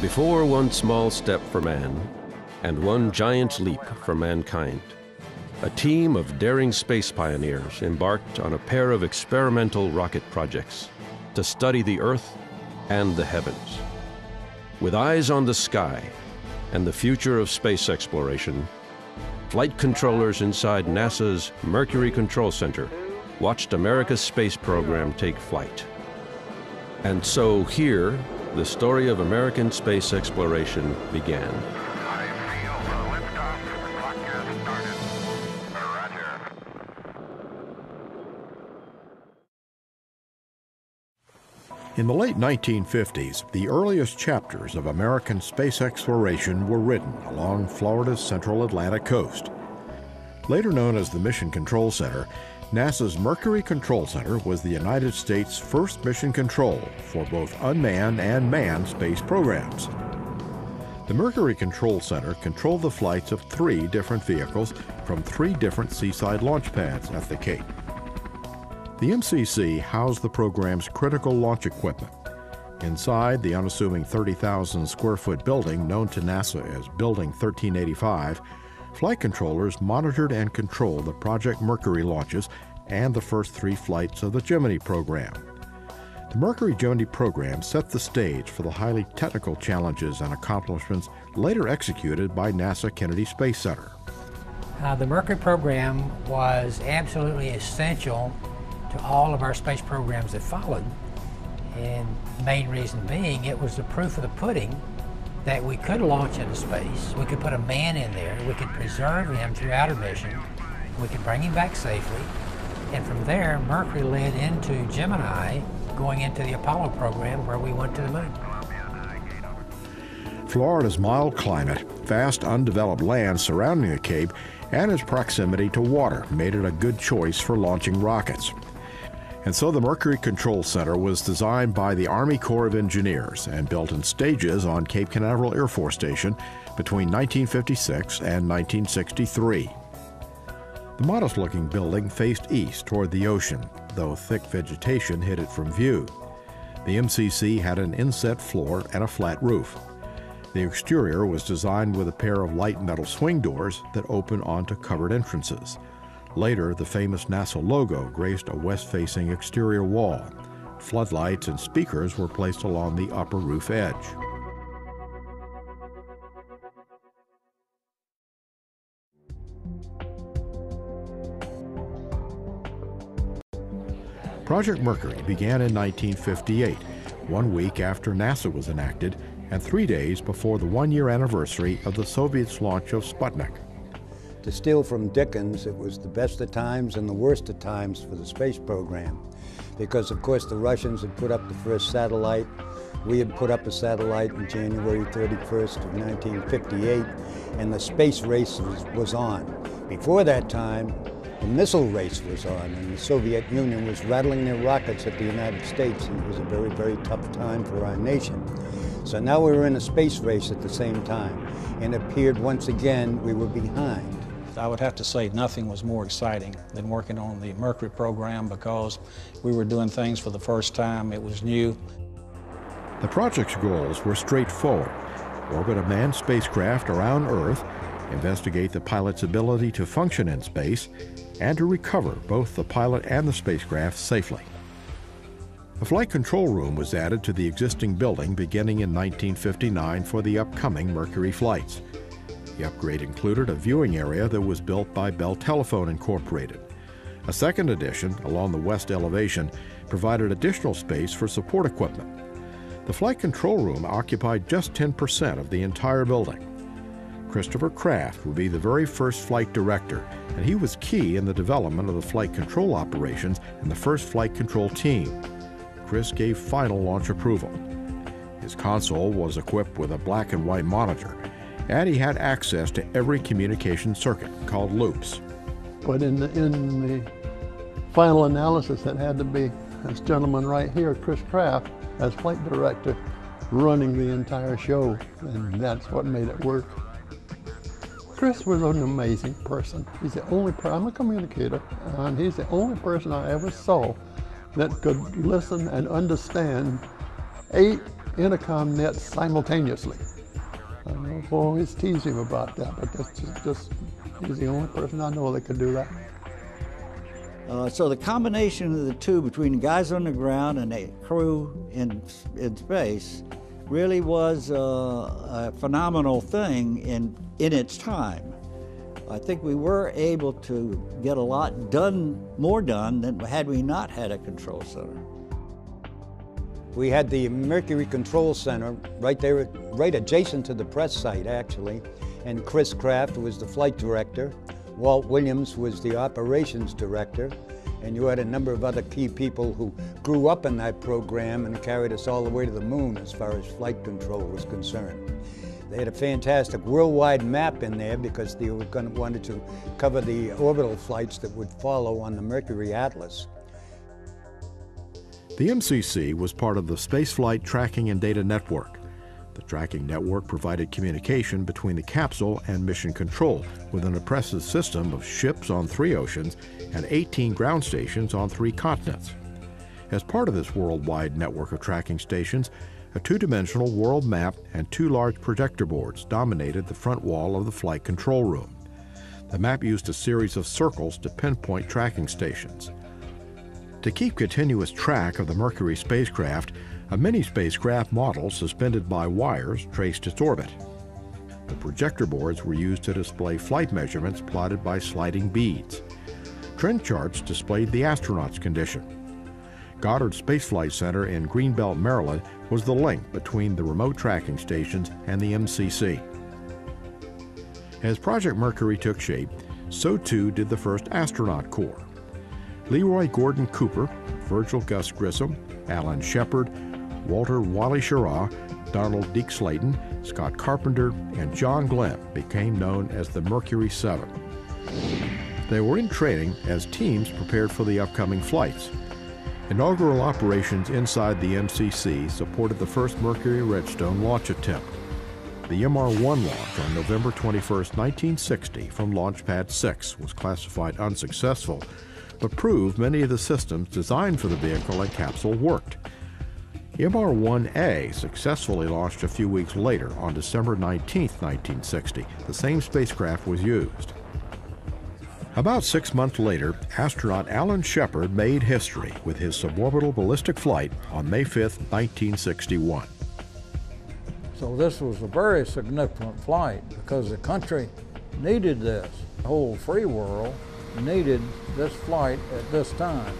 Before one small step for man and one giant leap for mankind, a team of daring space pioneers embarked on a pair of experimental rocket projects to study the Earth and the heavens. With eyes on the sky and the future of space exploration, flight controllers inside NASA's Mercury Control Center watched America's space program take flight. And so here, the story of American space exploration began. I feel the liftoff. The clock has started. Roger. In the late 1950s, the earliest chapters of American space exploration were written along Florida's central Atlantic coast. Later known as the Mission Control Center, NASA's Mercury Control Center was the United States' first mission control for both unmanned and manned space programs. The Mercury Control Center controlled the flights of 3 different vehicles from 3 different seaside launch pads at the Cape. The MCC housed the program's critical launch equipment. Inside the unassuming 30,000 square foot building known to NASA as Building 1385, flight controllers monitored and controlled the Project Mercury launches and the first 3 flights of the Gemini program. The Mercury Gemini program set the stage for the highly technical challenges and accomplishments later executed by NASA Kennedy Space Center. The Mercury program was absolutely essential to all of our space programs that followed, and the main reason being it was the proof of the pudding that we could launch into space, we could put a man in there, we could preserve him throughout a mission, we could bring him back safely, and from there Mercury led into Gemini, going into the Apollo program where we went to the moon. Florida's mild climate, vast undeveloped land surrounding the Cape, and its proximity to water made it a good choice for launching rockets. And so the Mercury Control Center was designed by the Army Corps of Engineers and built in stages on Cape Canaveral Air Force Station between 1956 and 1963. The modest-looking building faced east toward the ocean, though thick vegetation hid it from view. The MCC had an inset floor and a flat roof. The exterior was designed with a pair of light metal swing doors that open onto covered entrances. Later, the famous NASA logo graced a west-facing exterior wall. Floodlights and speakers were placed along the upper roof edge. Project Mercury began in 1958, 1 week after NASA was enacted, and 3 days before the 1-year anniversary of the Soviets' launch of Sputnik. To steal from Dickens, it was the best of times and the worst of times for the space program. Because, of course, the Russians had put up the first satellite. We had put up a satellite on January 31st of 1958, and the space race was on. Before that time, the missile race was on, and the Soviet Union was rattling their rockets at the United States, and it was a very, very tough time for our nation. So now we were in a space race at the same time, and it appeared once again we were behind. I would have to say nothing was more exciting than working on the Mercury program because we were doing things for the first time. It was new. The project's goals were straightforward: orbit a manned spacecraft around Earth, investigate the pilot's ability to function in space, and to recover both the pilot and the spacecraft safely. A flight control room was added to the existing building beginning in 1959 for the upcoming Mercury flights. The upgrade included a viewing area that was built by Bell Telephone Incorporated. A second addition, along the west elevation, provided additional space for support equipment. The flight control room occupied just 10% of the entire building. Christopher Kraft would be the very first flight director, and he was key in the development of the flight control operations and the first flight control team. Chris gave final launch approval. His console was equipped with a black and white monitor, and he had access to every communication circuit, called loops. But in the final analysis, it had to be this gentleman right here, Chris Kraft, as flight director, running the entire show, and that's what made it work. Chris was an amazing person. He's the only person, I'm a communicator, and he's the only person I ever saw that could listen and understand 8 intercom nets simultaneously. I always tease him about that, but that's just he's the only person I know that could do that. So the combination of the two, between guys on the ground and a crew in space, really was a phenomenal thing in its time. I think we were able to get a lot done, more done than had we not had a control center. We had the Mercury Control Center right there, right adjacent to the press site, actually. And Chris Kraft was the flight director. Walt Williams was the operations director. And you had a number of other key people who grew up in that program and carried us all the way to the moon as far as flight control was concerned. They had a fantastic worldwide map in there because they wanted to cover the orbital flights that would follow on the Mercury Atlas. The MCC was part of the Spaceflight Tracking and Data Network. The tracking network provided communication between the capsule and mission control with an impressive system of ships on 3 oceans and 18 ground stations on 3 continents. As part of this worldwide network of tracking stations, a 2-dimensional world map and 2 large projector boards dominated the front wall of the flight control room. The map used a series of circles to pinpoint tracking stations. To keep continuous track of the Mercury spacecraft, a mini-spacecraft model suspended by wires traced its orbit. The projector boards were used to display flight measurements plotted by sliding beads. Trend charts displayed the astronaut's condition. Goddard Space Flight Center in Greenbelt, Maryland was the link between the remote tracking stations and the MCC. As Project Mercury took shape, so too did the first astronaut corps. Leroy Gordon Cooper, Virgil Gus Grissom, Alan Shepard, Walter Wally Schirra, Donald Deke Slayton, Scott Carpenter, and John Glenn became known as the Mercury 7. They were in training as teams prepared for the upcoming flights. Inaugural operations inside the MCC supported the first Mercury Redstone launch attempt. The MR-1 launch on November 21, 1960 from Launch Pad 6 was classified unsuccessful, but proved many of the systems designed for the vehicle and capsule worked. MR-1A successfully launched a few weeks later on December 19, 1960. The same spacecraft was used. About 6 months later, astronaut Alan Shepard made history with his suborbital ballistic flight on May 5, 1961. So this was a very significant flight because the country needed this. The whole free world needed this flight at this time.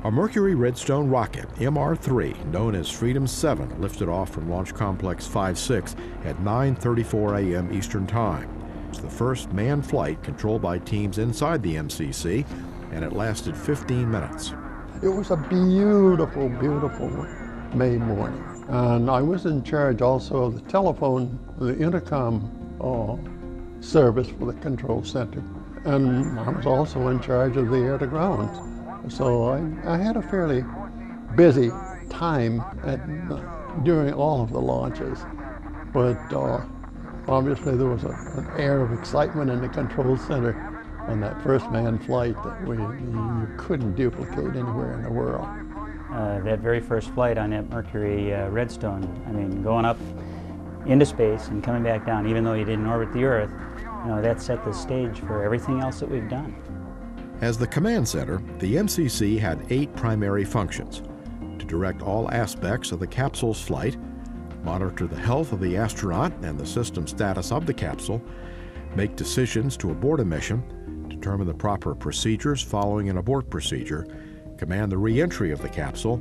A Mercury Redstone rocket, MR-3, known as Freedom 7, lifted off from Launch Complex 5-6 at 9:34 a.m. Eastern Time. It was the first manned flight controlled by teams inside the MCC, and it lasted 15 minutes. It was a beautiful, beautiful May morning. And I was in charge also of the telephone, the intercom service for the control center. And I was also in charge of the air-to-ground. So I had a fairly busy time during all of the launches. But obviously there was an air of excitement in the control center on that first manned flight that you couldn't duplicate anywhere in the world. That very first flight on that Mercury Redstone, I mean, going up into space and coming back down, even though you didn't orbit the Earth, you know, that set the stage for everything else that we've done. As the command center, the MCC had 8 primary functions: to direct all aspects of the capsule's flight, monitor the health of the astronaut and the system status of the capsule, make decisions to abort a mission, determine the proper procedures following an abort procedure, command the re-entry of the capsule,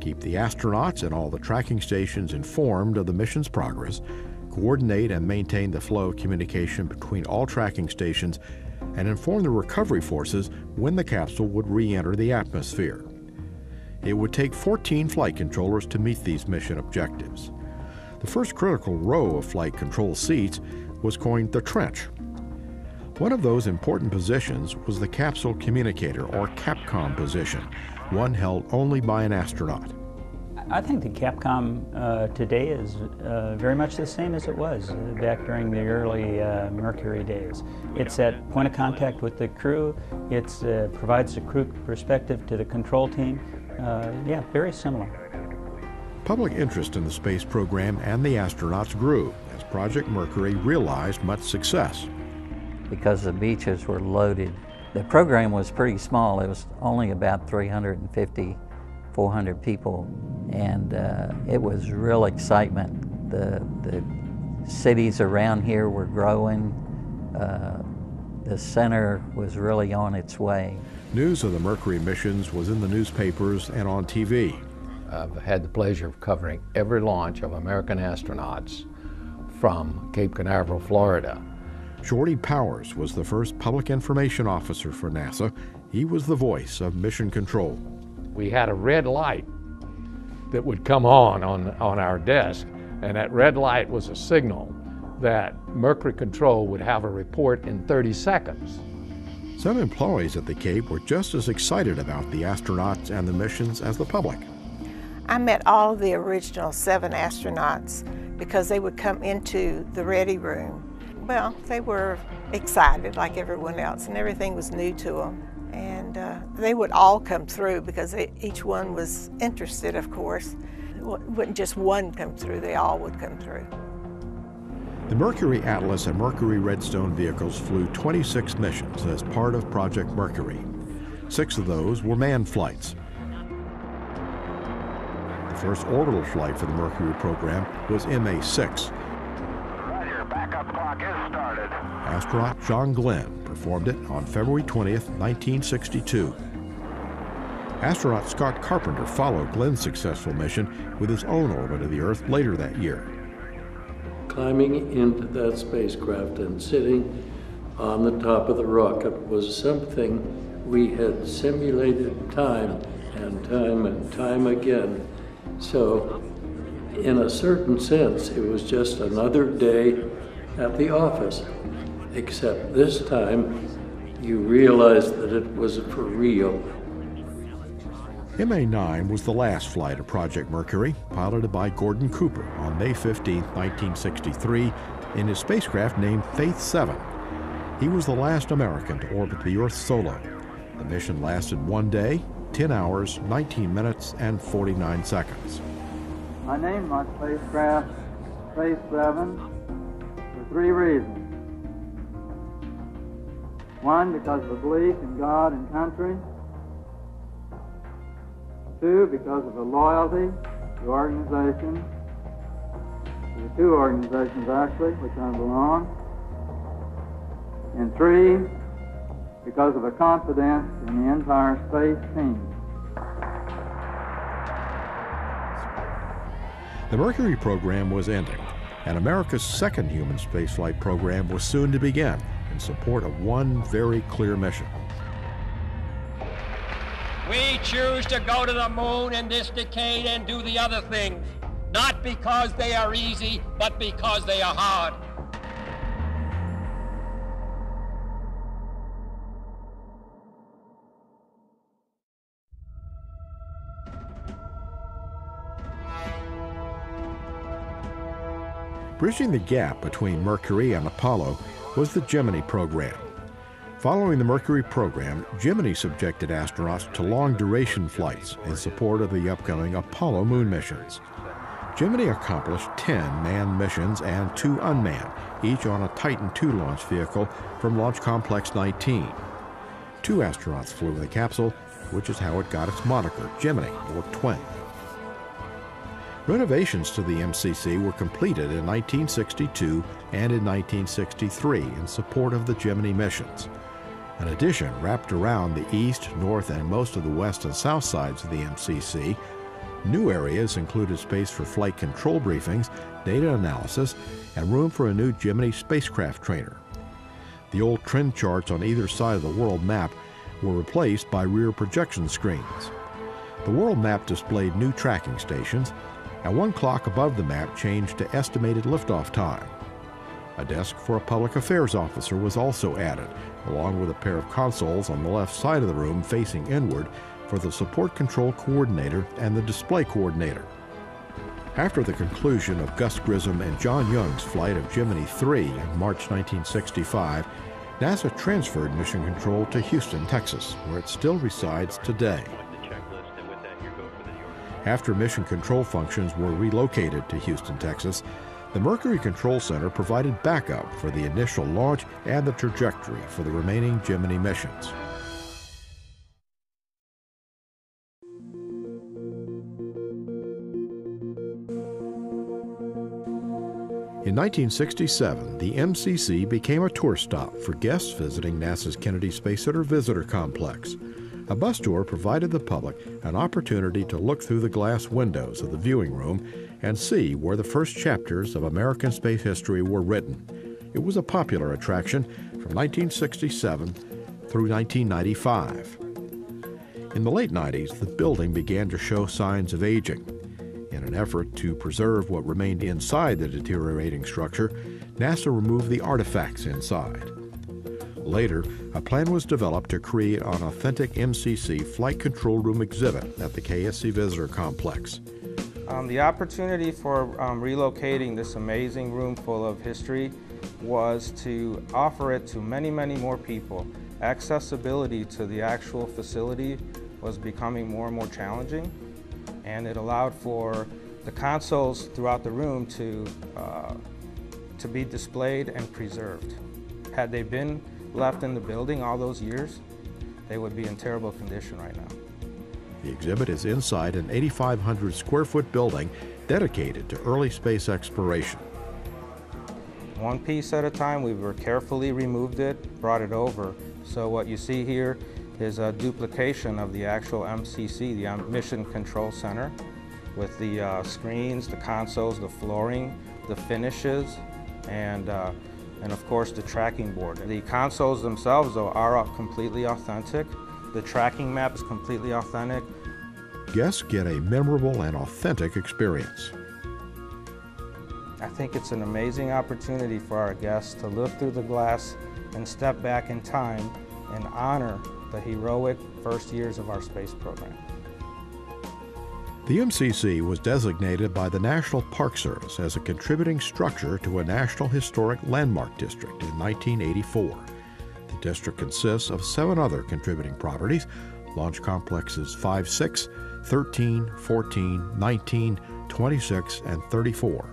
keep the astronauts and all the tracking stations informed of the mission's progress, coordinate and maintain the flow of communication between all tracking stations, and inform the recovery forces when the capsule would re-enter the atmosphere. It would take 14 flight controllers to meet these mission objectives. The first critical row of flight control seats was coined the trench. One of those important positions was the capsule communicator, or CAPCOM position, one held only by an astronaut. I think the Capcom today is very much the same as it was back during the early Mercury days. It's that point of contact with the crew. It provides a crew perspective to the control team. Yeah, very similar. Public interest in the space program and the astronauts grew as Project Mercury realized much success. Because the beaches were loaded. The program was pretty small. It was only about 350, 400 people, and it was real excitement. The cities around here were growing. The center was really on its way. News of the Mercury missions was in the newspapers and on TV. I've had the pleasure of covering every launch of American astronauts from Cape Canaveral, Florida. Shorty Powers was the first public information officer for NASA. He was the voice of mission control. We had a red light that would come on our desk, and that red light was a signal that Mercury Control would have a report in 30 seconds. Some employees at the Cape were just as excited about the astronauts and the missions as the public. I met all of the original 7 astronauts because they would come into the ready room. Well, they were excited like everyone else, and everything was new to them. And they would all come through because each one was interested, of course. It wouldn't just one come through, they all would come through. The Mercury Atlas and Mercury Redstone vehicles flew 26 missions as part of Project Mercury. 6 of those were manned flights. The first orbital flight for the Mercury program was MA6. Roger, backup clock is started. Astronaut John Glenn performed it on February 20th, 1962. Astronaut Scott Carpenter followed Glenn's successful mission with his own orbit of the Earth later that year. Climbing into that spacecraft and sitting on the top of the rocket was something we had simulated time and time again. So, in a certain sense, it was just another day at the office, except this time you realized that it was for real. MA9 was the last flight of Project Mercury, piloted by Gordon Cooper on May 15, 1963, in his spacecraft named Faith 7. He was the last American to orbit the Earth solo. The mission lasted 1 day, 10 hours, 19 minutes, and 49 seconds. I named my spacecraft Faith 7 for 3 reasons. 1, because of a belief in God and country. 2, because of a loyalty to organization, to the 2 organizations actually, which I belong. And 3, because of a confidence in the entire space team. The Mercury program was ending, and America's second human spaceflight program was soon to begin in support of one very clear mission. We choose to go to the moon in this decade and do the other things, not because they are easy, but because they are hard. Bridging the gap between Mercury and Apollo was the Gemini program. Following the Mercury program, Gemini subjected astronauts to long-duration flights in support of the upcoming Apollo moon missions. Gemini accomplished 10 manned missions and 2 unmanned, each on a Titan II launch vehicle from Launch Complex 19. 2 astronauts flew in the capsule, which is how it got its moniker, Gemini, or Twin. Renovations to the MCC were completed in 1962 and in 1963 in support of the Gemini missions. An addition wrapped around the east, north, and most of the west and south sides of the MCC. New areas included space for flight control briefings, data analysis, and room for a new Gemini spacecraft trainer. The old trend charts on either side of the world map were replaced by rear projection screens. The world map displayed new tracking stations, and one clock above the map changed to estimated liftoff time. A desk for a public affairs officer was also added, along with a pair of consoles on the left side of the room facing inward for for the Support Control Coordinator and the Display Coordinator. After the conclusion of Gus Grissom and John Young's flight of Gemini 3 in March 1965, NASA transferred mission control to Houston, Texas, where it still resides today. After mission control functions were relocated to Houston, Texas, the Mercury Control Center provided backup for the initial launch and the trajectory for the remaining Gemini missions. In 1967, the MCC became a tour stop for guests visiting NASA's Kennedy Space Center Visitor Complex. A bus tour provided the public an opportunity to look through the glass windows of the viewing room and see where the first chapters of American space history were written. It was a popular attraction from 1967 through 1995. In the late 90s, the building began to show signs of aging. In an effort to preserve what remained inside the deteriorating structure, NASA removed the artifacts inside. Later, a plan was developed to create an authentic MCC flight control room exhibit at the KSC Visitor Complex. The opportunity for relocating this amazing room full of history was to offer it to many, many more people. Accessibility to the actual facility was becoming more and more challenging, and it allowed for the consoles throughout the room to be displayed and preserved. Had they been left in the building all those years, they would be in terrible condition right now. The exhibit is inside an 8,500 square foot building dedicated to early space exploration. One piece at a time, we carefully removed it, brought it over. So what you see here is a duplication of the actual MCC, the Mission Control Center, with the screens, the consoles, the flooring, the finishes, and of course the tracking board. The consoles themselves, though, are completely authentic. The tracking map is completely authentic. Guests get a memorable and authentic experience. I think it's an amazing opportunity for our guests to look through the glass and step back in time and honor the heroic first years of our space program. The MCC was designated by the National Park Service as a contributing structure to a National Historic Landmark District in 1984. The district consists of 7 other contributing properties: launch complexes 5, 6, 13, 14, 19, 26, and 34.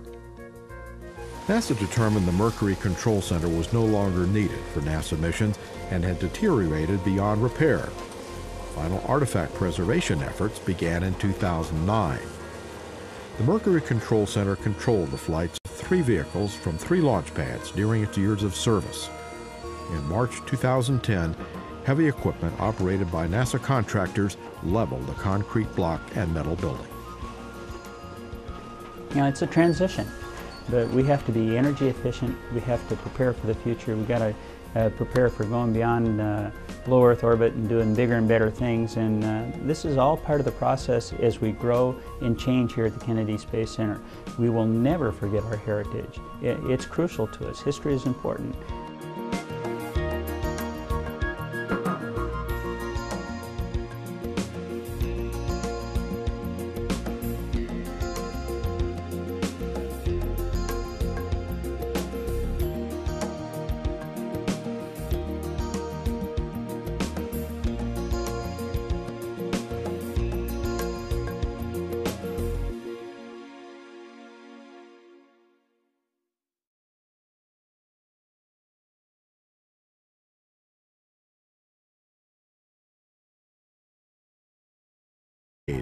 NASA determined the Mercury Control Center was no longer needed for NASA missions and had deteriorated beyond repair. Final artifact preservation efforts began in 2009. The Mercury Control Center controlled the flights of 3 vehicles from 3 launch pads during its years of service. In March 2010, heavy equipment operated by NASA contractors leveled the concrete block and metal building. You know, it's a transition, but we have to be energy efficient. We have to prepare for the future. We've got to prepare for going beyond low Earth orbit and doing bigger and better things. And this is all part of the process as we grow and change here at the Kennedy Space Center. We will never forget our heritage. It's crucial to us. History is important.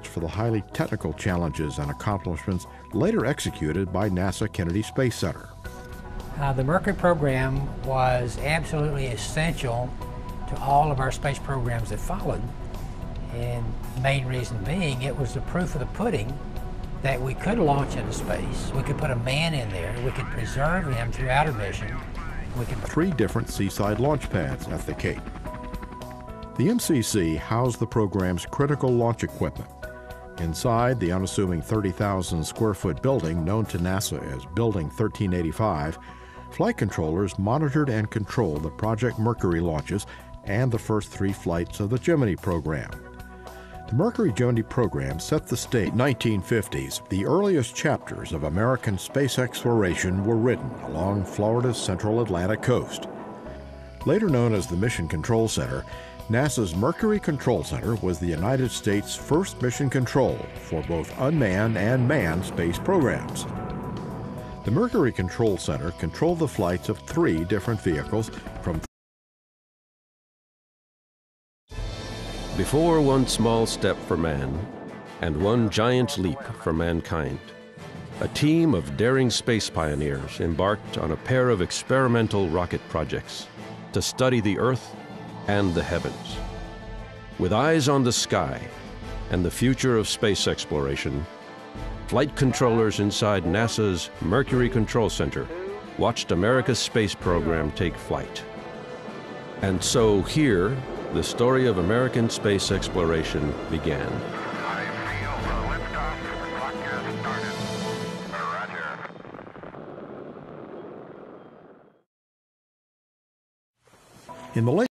For the highly technical challenges and accomplishments later executed by NASA Kennedy Space Center. The Mercury program was absolutely essential to all of our space programs that followed, and the main reason being it was the proof of the pudding that we could launch into space, we could put a man in there, we could preserve him throughout our mission. We could 3 different seaside launch pads at the Cape. The MCC housed the program's critical launch equipment. Inside the unassuming 30,000 square foot building known to NASA as Building 1385, flight controllers monitored and controlled the Project Mercury launches and the first 3 flights of the Gemini program. The Mercury Journey program set the stage. 1950s, the earliest chapters of American space exploration were written along Florida's central Atlantic coast. Later known as the Mission Control Center, NASA's Mercury Control Center was the United States' first mission control for both unmanned and manned space programs. The Mercury Control Center controlled the flights of 3 different vehicles from Before one small step for man and one giant leap for mankind, a team of daring space pioneers embarked on a pair of experimental rocket projects to study the Earth and the heavens. With eyes on the sky and the future of space exploration, flight controllers inside NASA's Mercury Control Center watched America's space program take flight. And so here, the story of American space exploration began. In the late